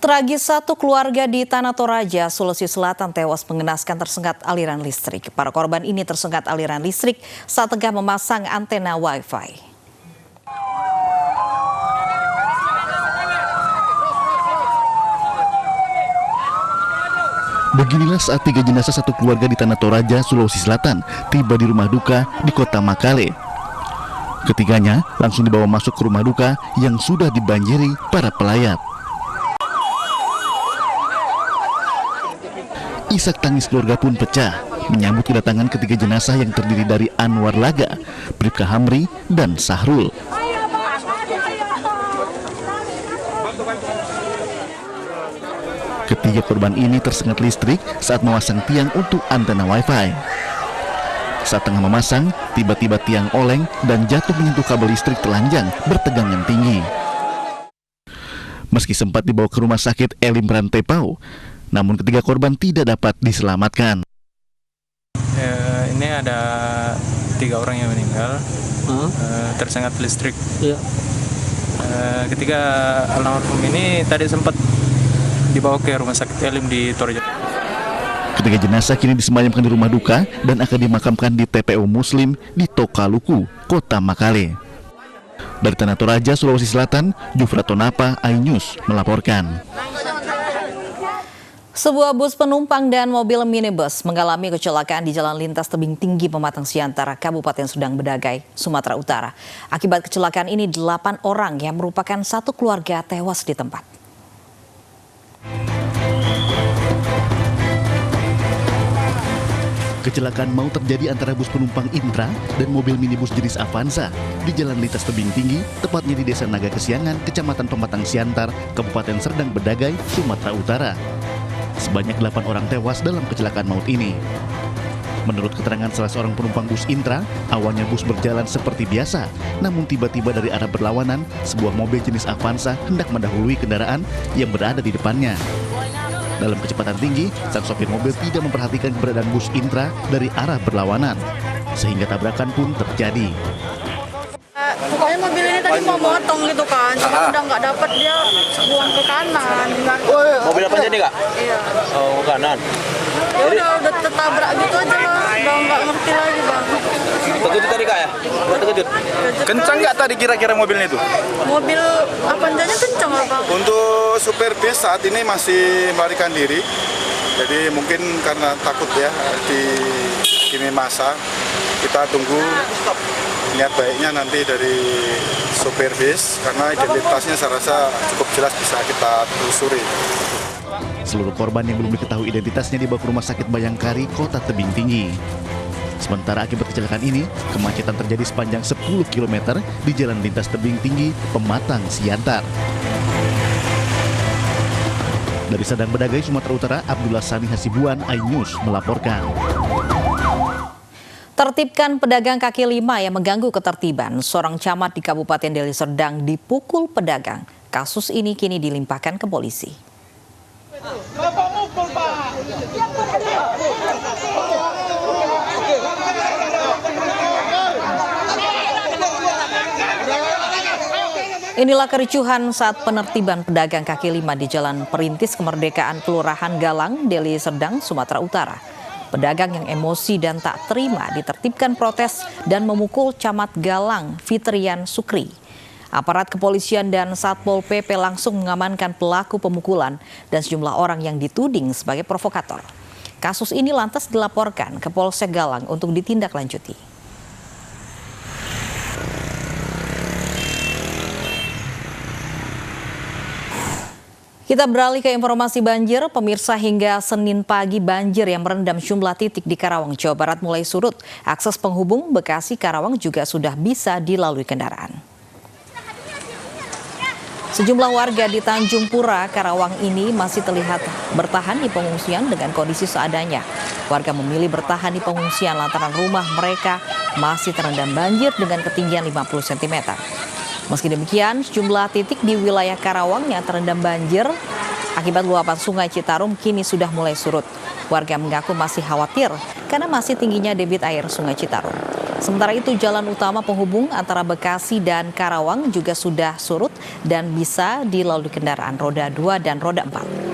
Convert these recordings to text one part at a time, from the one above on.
Tragis, satu keluarga di Tanah Toraja, Sulawesi Selatan tewas mengenaskan tersengat aliran listrik. Para korban ini tersengat aliran listrik saat tengah memasang antena Wi-Fi. Beginilah saat 3 jenazah satu keluarga di Tanah Toraja, Sulawesi Selatan tiba di rumah duka di kota Makale. Ketiganya langsung dibawa masuk ke rumah duka yang sudah dibanjiri para pelayat. Isak tangis keluarga pun pecah menyambut kedatangan ketiga jenazah yang terdiri dari Anwar Laga, Bribka Hamri, dan Sahrul. Ketiga korban ini tersengat listrik saat memasang tiang untuk antena Wi-Fi. Saat tengah memasang, tiba-tiba tiang oleng dan jatuh menyentuh kabel listrik telanjang bertegangan tinggi. Meski sempat dibawa ke rumah sakit Elim Rantepau, namun ketiga korban tidak dapat diselamatkan. Ini ada 3 orang yang meninggal tersengat listrik. Ketiga almarhum ini tadi sempat dibawa ke rumah sakit Elim di Toraja. Ketiga jenazah kini disemayamkan di rumah duka dan akan dimakamkan di TPU Muslim di Tokaluku, Kota Makale. Dari Tanah Toraja, Sulawesi Selatan, Jufratonapa, iNews melaporkan. Sebuah bus penumpang dan mobil minibus mengalami kecelakaan di Jalan Lintas Tebing Tinggi Pematang Siantar, Kabupaten Serdang Bedagai, Sumatera Utara. Akibat kecelakaan ini 8 orang yang merupakan satu keluarga tewas di tempat. Kecelakaan maut terjadi antara bus penumpang Intra dan mobil minibus jenis Avanza di Jalan Lintas Tebing Tinggi, tepatnya di Desa Naga Kesiangan, Kecamatan Pematang Siantar, Kabupaten Serdang Bedagai, Sumatera Utara. Sebanyak 8 orang tewas dalam kecelakaan maut ini. Menurut keterangan salah seorang penumpang bus Intra, awalnya bus berjalan seperti biasa, namun tiba-tiba dari arah berlawanan, sebuah mobil jenis Avanza hendak mendahului kendaraan yang berada di depannya. Dalam kecepatan tinggi, sang sopir mobil tidak memperhatikan keberadaan bus Intra dari arah berlawanan, sehingga tabrakan pun terjadi. Pokoknya mobil ini tadi mau motong gitu kan, cuma udah nggak dapat, dia buang ke kanan. Mobil apa jadi kak? Iya. Oh, ke kanan. Ya udah tertabrak gitu aja lah, udah nggak ngerti lagi bang. Terkejut tadi kak ya? Terkejut. Kencang nggak tadi kira-kira mobilnya itu? Mobil Avanzanya kencang lah bang. Untuk supir bis saat ini masih melarikan diri, jadi mungkin karena takut ya dikimi massa. Kita tunggu niat baiknya nanti dari supir bis, karena identitasnya saya rasa cukup jelas bisa kita telusuri. Seluruh korban yang belum diketahui identitasnya dibawa ke Rumah Sakit Bayangkari, Kota Tebing Tinggi. Sementara akibat kecelakaan ini, kemacetan terjadi sepanjang 10 km di Jalan Lintas Tebing Tinggi, Pematang Siantar. Dari Serdang Bedagai, Sumatera Utara, Abdullah Sani Hasibuan, iNews melaporkan. Tertibkan pedagang kaki lima yang mengganggu ketertiban. Seorang camat di Kabupaten Deli Serdang dipukul pedagang. Kasus ini kini dilimpahkan ke polisi. Inilah kericuhan saat penertiban pedagang kaki lima di Jalan Perintis Kemerdekaan, Kelurahan Galang, Deli Serdang, Sumatera Utara. Pedagang yang emosi dan tak terima ditertibkan protes dan memukul Camat Galang, Fitrian Sukri. Aparat kepolisian dan Satpol PP langsung mengamankan pelaku pemukulan dan sejumlah orang yang dituding sebagai provokator. Kasus ini lantas dilaporkan ke Polsek Galang untuk ditindaklanjuti. Kita beralih ke informasi banjir. Pemirsa, hingga Senin pagi banjir yang merendam sejumlah titik di Karawang, Jawa Barat mulai surut. Akses penghubung Bekasi-Karawang juga sudah bisa dilalui kendaraan. Sejumlah warga di Tanjung Pura, Karawang ini masih terlihat bertahan di pengungsian dengan kondisi seadanya. Warga memilih bertahan di pengungsian lantaran rumah mereka masih terendam banjir dengan ketinggian 50 cm. Meski demikian, sejumlah titik di wilayah Karawang yang terendam banjir akibat luapan Sungai Citarum kini sudah mulai surut. Warga mengaku masih khawatir karena masih tingginya debit air Sungai Citarum. Sementara itu jalan utama penghubung antara Bekasi dan Karawang juga sudah surut dan bisa dilalui kendaraan roda 2 dan roda 4.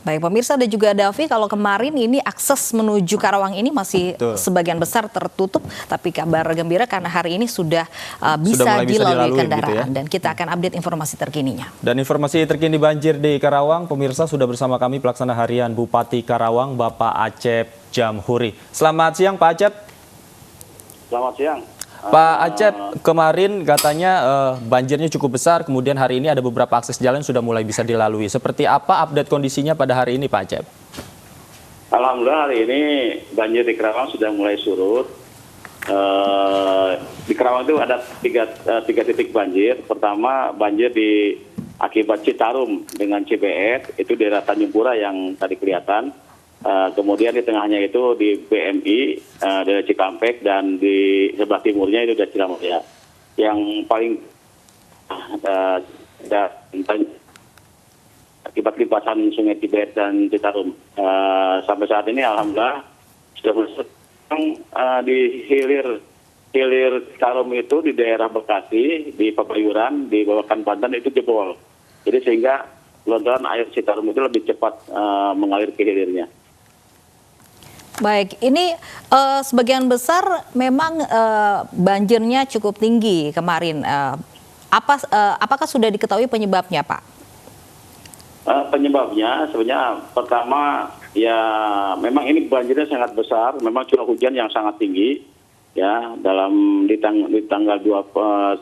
Baik pemirsa dan juga Davi, kalau kemarin ini akses menuju Karawang ini masih sebagian besar tertutup, tapi kabar gembira karena hari ini sudah bisa dilalui kendaraan, gitu ya. Dan kita akan update informasi terkininya. Dan informasi terkini banjir di Karawang, pemirsa sudah bersama kami pelaksana harian Bupati Karawang, Bapak Acep Jamhuri. Selamat siang Pak Acep. Selamat siang. Pak Acep, kemarin katanya banjirnya cukup besar, kemudian hari ini ada beberapa akses jalan sudah mulai bisa dilalui. Seperti apa update kondisinya pada hari ini Pak Acep? Alhamdulillah hari ini banjir di Karawang sudah mulai surut. Di Karawang itu ada tiga titik banjir. Pertama banjir di akibat Citarum dengan Cibeet, itu daerah Tanjung Pura yang tadi kelihatan. Kemudian di tengahnya itu di BMI, daerah Cikampek, dan di sebelah timurnya itu dari Ciramaya. Yang paling akibat limpasan Sungai Cibeet dan Citarum. Sampai saat ini alhamdulillah sudah di hilir Citarum itu di daerah Bekasi, di Pabayuran, di Babakan Banten itu jebol. Jadi sehingga lontaran air Citarum itu lebih cepat mengalir ke hilirnya. Baik, ini sebagian besar memang banjirnya cukup tinggi kemarin. Apakah sudah diketahui penyebabnya, Pak? Penyebabnya sebenarnya pertama ya memang ini banjirnya sangat besar, memang curah hujan yang sangat tinggi. Ya, di tanggal 19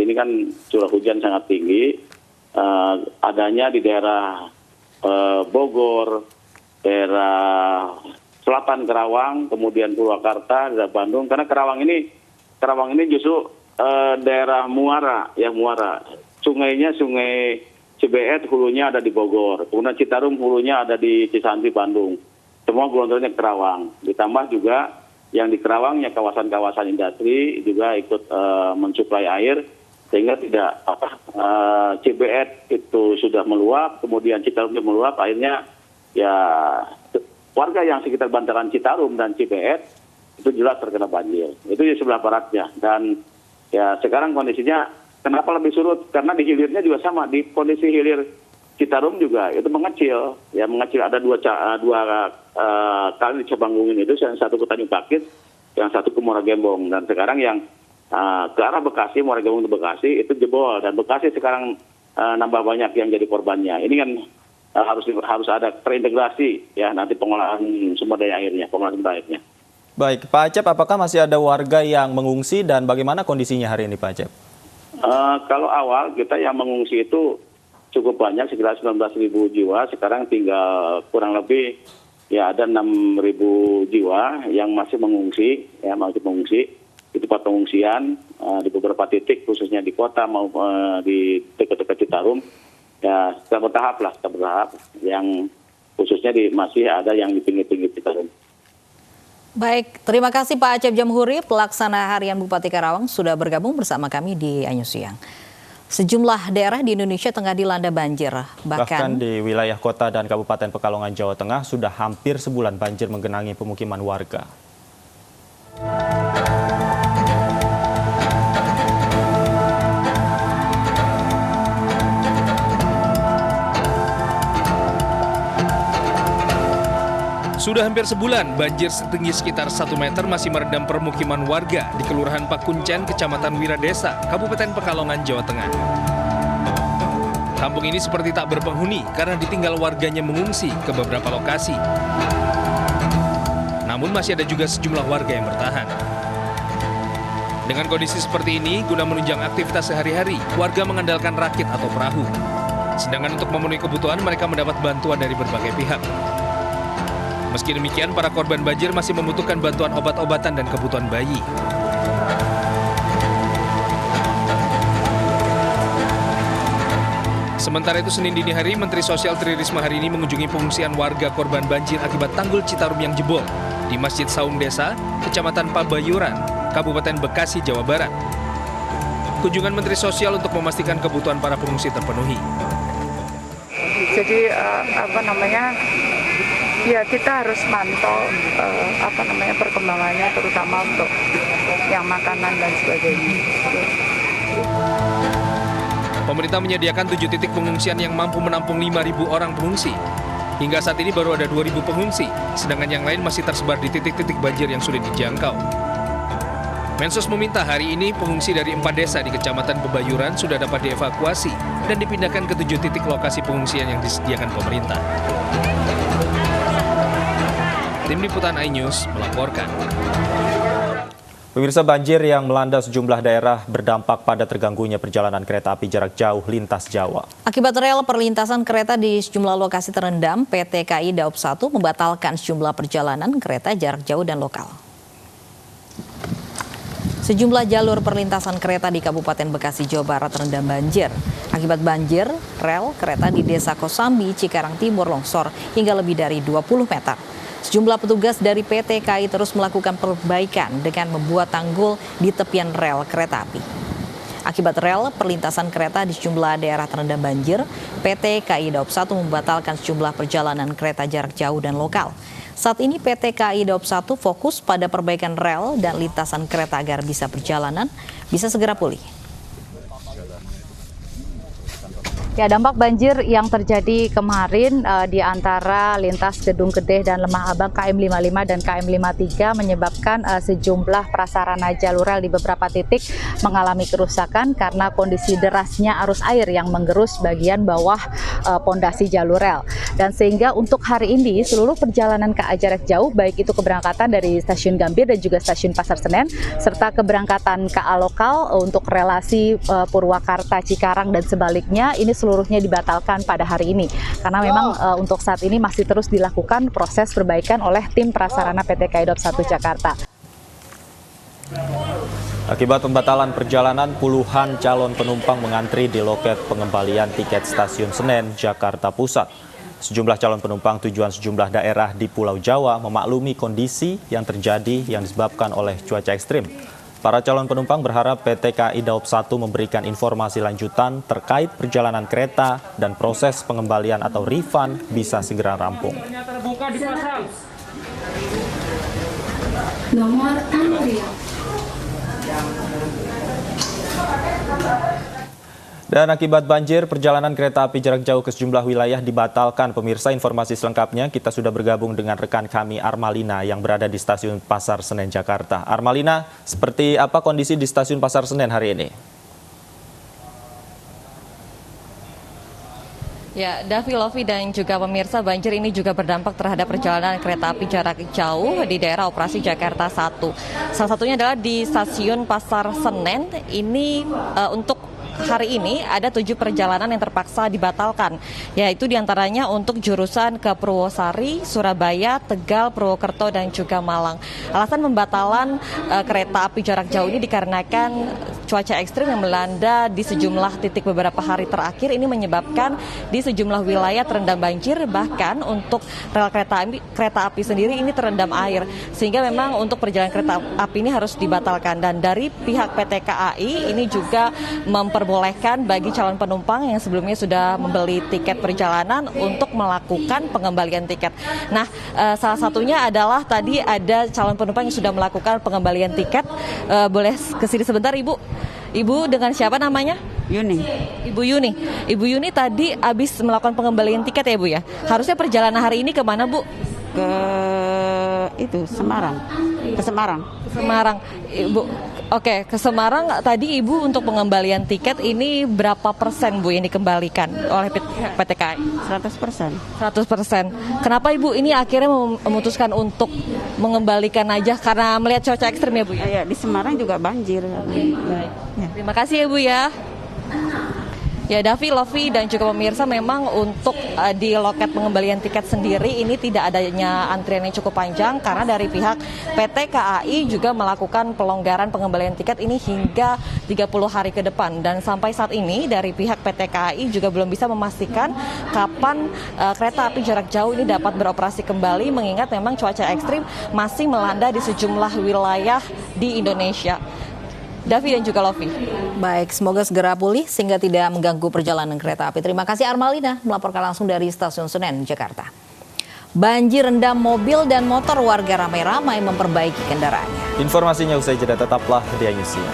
ini kan curah hujan sangat tinggi. Adanya di daerah Bogor, daerah Selatan Karawang, kemudian Purwakarta, daerah Bandung. Karena Karawang ini justru daerah muara, ya muara. Sungainya Sungai Cibeet, hulunya ada di Bogor. Kemudian Citarum, hulunya ada di Cisanti, Bandung. Semua gelontornya Karawang. Ditambah juga yang di Karawang, ya kawasan-kawasan industri juga ikut mensuplai air, sehingga tidak Cibeet itu sudah meluap, kemudian Citarum meluap, akhirnya ya warga yang sekitar bantaran Citarum dan Cibeet itu jelas terkena banjir. Itu di sebelah baratnya. Dan ya sekarang kondisinya kenapa lebih surut? Karena di hilirnya juga sama. Di kondisi hilir Citarum juga itu mengecil. Ya mengecil, ada dua kali di Cabangungin itu, yang satu ke Tanjung Pakis, yang satu ke Muara Gembong. Dan sekarang yang ke arah Bekasi, Muara Gembong ke Bekasi itu jebol. Dan Bekasi sekarang nambah banyak yang jadi korbannya. Ini kan harus ada terintegrasi ya nanti pengolahan sumber daya airnya, pengolahan sumber airnya. Baik, Pak Acep, apakah masih ada warga yang mengungsi dan bagaimana kondisinya hari ini Pak Acep? Kalau awal kita yang mengungsi itu cukup banyak, sekitar 19.000 jiwa. Sekarang tinggal kurang lebih ya ada 6.000 jiwa yang masih mengungsi, di tempat pengungsian di beberapa titik, khususnya di kota maupun di dekat-dekat Citarum. Ya, kita bertahap. Yang khususnya masih ada yang di pinggir-pinggir Citarum. Baik, terima kasih Pak Acep Jamhuri, pelaksana harian Bupati Karawang sudah bergabung bersama kami di Anyus Siang. Sejumlah daerah di Indonesia tengah dilanda banjir. Bahkan di wilayah kota dan Kabupaten Pekalongan, Jawa Tengah sudah hampir sebulan banjir menggenangi pemukiman warga. Sudah hampir sebulan, banjir setinggi sekitar 1 meter masih merendam permukiman warga di Kelurahan Pakuncen, Kecamatan Wiradesa, Kabupaten Pekalongan, Jawa Tengah. Kampung ini seperti tak berpenghuni karena ditinggal warganya mengungsi ke beberapa lokasi. Namun masih ada juga sejumlah warga yang bertahan. Dengan kondisi seperti ini, guna menunjang aktivitas sehari-hari, warga mengandalkan rakit atau perahu. Sedangkan untuk memenuhi kebutuhan, mereka mendapat bantuan dari berbagai pihak. Meski demikian, para korban banjir masih membutuhkan bantuan obat-obatan dan kebutuhan bayi. Sementara itu, Senin dini hari, Menteri Sosial Tri Risma hari ini mengunjungi pengungsian warga korban banjir akibat tanggul Citarum yang jebol di Masjid Saung Desa, Kecamatan Pabayuran, Kabupaten Bekasi, Jawa Barat. Kunjungan Menteri Sosial untuk memastikan kebutuhan para pengungsi terpenuhi. Jadi ya kita harus mantau perkembangannya, terutama untuk yang makanan dan sebagainya. Pemerintah menyediakan 7 titik pengungsian yang mampu menampung 5.000 orang pengungsi. Hingga saat ini baru ada 2.000 pengungsi, sedangkan yang lain masih tersebar di titik-titik banjir yang sulit dijangkau. Mensos meminta hari ini pengungsi dari 4 desa di Kecamatan Pebayuran sudah dapat dievakuasi dan dipindahkan ke 7 titik lokasi pengungsian yang disediakan pemerintah. Tim Liputan iNews melaporkan. Pemirsa, banjir yang melanda sejumlah daerah berdampak pada terganggunya perjalanan kereta api jarak jauh lintas Jawa. Akibat rel perlintasan kereta di sejumlah lokasi terendam, PT KAI Daop 1 membatalkan sejumlah perjalanan kereta jarak jauh dan lokal. Sejumlah jalur perlintasan kereta di Kabupaten Bekasi, Jawa Barat terendam banjir. Akibat banjir, rel kereta di Desa Kosambi, Cikarang Timur longsor hingga lebih dari 20 meter. Sejumlah petugas dari PT KAI terus melakukan perbaikan dengan membuat tanggul di tepian rel kereta api. Akibat rel perlintasan kereta di sejumlah daerah terendam banjir, PT KAI Daop 1 membatalkan sejumlah perjalanan kereta jarak jauh dan lokal. Saat ini PT KAI Daop 1 fokus pada perbaikan rel dan lintasan kereta agar bisa segera pulih. Ya, dampak banjir yang terjadi kemarin di antara lintas Gedung Gede dan Lemah Abang KM 55 dan KM 53 menyebabkan sejumlah prasarana jalur rel di beberapa titik mengalami kerusakan karena kondisi derasnya arus air yang menggerus bagian bawah pondasi jalur rel. Dan sehingga untuk hari ini seluruh perjalanan KA jarak jauh, baik itu keberangkatan dari Stasiun Gambir dan juga Stasiun Pasar Senen, serta keberangkatan KA lokal untuk relasi Purwakarta, Cikarang dan sebaliknya, ini seluruhnya dibatalkan pada hari ini karena memang untuk saat ini masih terus dilakukan proses perbaikan oleh tim prasarana PT KAI Daop 1 Jakarta. Akibat pembatalan perjalanan, puluhan calon penumpang mengantri di loket pengembalian tiket Stasiun Senen, Jakarta Pusat. Sejumlah calon penumpang tujuan sejumlah daerah di Pulau Jawa memaklumi kondisi yang terjadi yang disebabkan oleh cuaca ekstrim. Para calon penumpang berharap PT KAI Daop 1 memberikan informasi lanjutan terkait perjalanan kereta dan proses pengembalian atau refund bisa segera rampung. Nomor antrian. Dan akibat banjir, perjalanan kereta api jarak jauh ke sejumlah wilayah dibatalkan. Pemirsa, informasi selengkapnya kita sudah bergabung dengan rekan kami Armalina yang berada di Stasiun Pasar Senen, Jakarta. Armalina, seperti apa kondisi di Stasiun Pasar Senen hari ini? Ya, Davi, Lovi, dan juga pemirsa, banjir ini juga berdampak terhadap perjalanan kereta api jarak jauh di daerah operasi Jakarta 1. Salah satunya adalah di Stasiun Pasar Senen. Ini untuk hari ini ada 7 perjalanan yang terpaksa dibatalkan, yaitu diantaranya untuk jurusan ke Purwosari, Surabaya, Tegal, Purwokerto, dan juga Malang. Alasan pembatalan kereta api jarak jauh ini dikarenakan cuaca ekstrim yang melanda di sejumlah titik beberapa hari terakhir ini menyebabkan di sejumlah wilayah terendam banjir, bahkan untuk rel kereta api sendiri ini terendam air, sehingga memang untuk perjalanan kereta api ini harus dibatalkan. Dan dari pihak PT KAI ini juga memperbolehkan bagi calon penumpang yang sebelumnya sudah membeli tiket perjalanan untuk melakukan pengembalian tiket. Nah, salah satunya adalah tadi ada calon penumpang yang sudah melakukan pengembalian tiket. Boleh kesini sebentar, Ibu? Ibu dengan siapa namanya? Yuni. Ibu Yuni. Ibu Yuni tadi habis melakukan pengembalian tiket ya, Bu ya? Harusnya perjalanan hari ini kemana, Bu? Ke Semarang. Ke Semarang. Semarang. Ibu, oke, ke Semarang. Tadi Ibu untuk pengembalian tiket ini berapa persen, Bu, yang dikembalikan oleh PT KAI? 100%. 100%. Kenapa Ibu ini akhirnya memutuskan untuk mengembalikan aja karena melihat cuaca ekstrim ya, Bu? Ya, di Semarang juga banjir. Baik. Ya. Terima kasih ya, Bu ya. Ya, Davi, Lovi, dan juga pemirsa, memang untuk di loket pengembalian tiket sendiri ini tidak adanya antrian yang cukup panjang karena dari pihak PT KAI juga melakukan pelonggaran pengembalian tiket ini hingga 30 hari ke depan. Dan sampai saat ini dari pihak PT KAI juga belum bisa memastikan kapan kereta api jarak jauh ini dapat beroperasi kembali, mengingat memang cuaca ekstrim masih melanda di sejumlah wilayah di Indonesia. Davi dan juga Lovi. Baik, semoga segera pulih sehingga tidak mengganggu perjalanan kereta api. Terima kasih Armalina melaporkan langsung dari Stasiun Senen, Jakarta. Banjir rendam mobil dan motor warga ramai-ramai memperbaiki kendaraannya. Informasinya usai jeda, tetaplah di Ayusia.